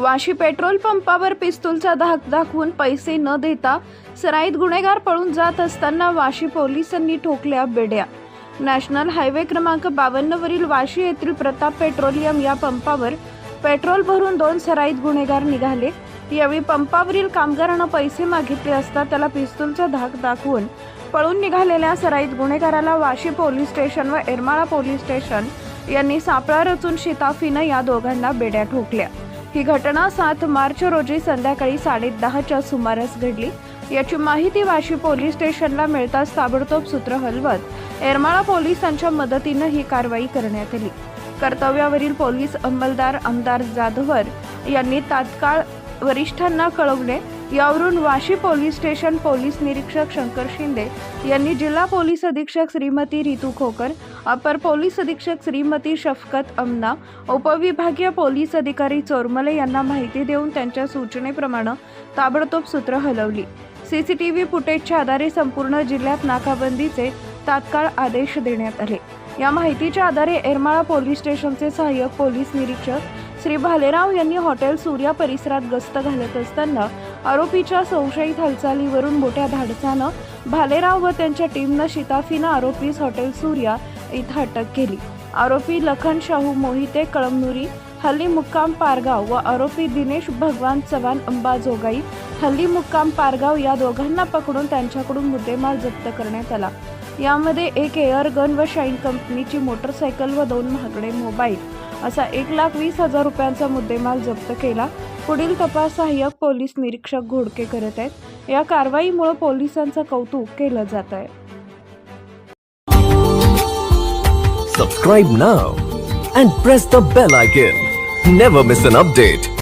Vashi petrol पंपावर पिस्तूलचा धाक दाखवून पैसे न देता सराईत गुन्हेगार पळून जात असताना वाशी पोलिसांनी ठोकल्या बेड्या। नॅशनल हायवे क्रमांक 52 वरील वाशी येथील प्रताप पेट्रोलियम या पंपावर पेट्रोल भरून 2 सराईत गुन्हेगार निघाले। यावेळी पंपावरील कामगारांना पैसे मागितले असता त्याला पिस्तूलचा धाक दाखवून पळून निघालेल्या सराईत गुन्हेगाराला वाशी पोलीस स्टेशन व एरमाळा पोलीस स्टेशन यांनी सापळा रचून शिताफीनं या दोघांना बेड्या ठोकल्या। ही घटना 7 मार्च रोजी संध्याकाळी 10:30च्या सुमारास घडली। याची माहिती वाशी पोलीस स्टेशनला मिळताच ताबडतोब सूत्र हलवत एरमाळा पोलिसांच्या मदतीने ही कारवाई करण्यात आली। कर्तव्यावरील पोलीस अंमलदार आमदार जाधवर यांनी तात्काळ वरिष्ठांना कळवले। यावरून वाशी पोलीस स्टेशन पोलीस निरीक्षक शंकर शिंदे यांनी जिल्हा पोलीस अधीक्षक श्रीमती रितू खोकर, अपर पोलीस अधीक्षक श्रीमती शफकत अमना, उपविभागीय पोलीस अधिकारी चोरमले यांना माहिती देऊन त्यांच्या सूचनेप्रमाणे ताबडतोब सूत्र हलवली। सीसीटीव्ही फुटेजच्या आधारे संपूर्ण जिल्ह्यात नाकाबंदीचे तात्काळ आदेश देण्यात आले। या माहितीच्या आधारे एरमाळा पोलीस स्टेशनचे सहाय्यक पोलीस निरीक्षक श्री भालेराव यांनी हॉटेल सूर्या परिसरात गस्त घालत असताना आरोपीच्या संशयित हालचालीवरून मोठ्या धाडसानं भालेराव व त्यांच्या टीमनं शिताफीनं आरोपीस हॉटेल सूर्या इथं अटक केली। आरोपी लखन शाहू मोहिते कळमनुरी हल्ली मुक्काम पारगाव व आरोपी दिनेश भगवान चव्हाण अंबाजोगाई हल्ली मुक्काम पारगाव या दोघांना पकडून त्यांच्याकडून मुद्देमाल जप्त करण्यात आला। यामध्ये एक एअर गन व शाईन कंपनीची मोटरसायकल व 2 महागडे मोबाईल असा 1,20,000 रुपयांचा मुद्देमाल जप्त केला। पुढील तपास सहाय्यक पोलीस निरीक्षक घोडके करत आहेत। या कारवाईमुळे पोलिसांचं कौतुक केलं जात आहे। Subscribe now and press the bell icon. Never miss an update.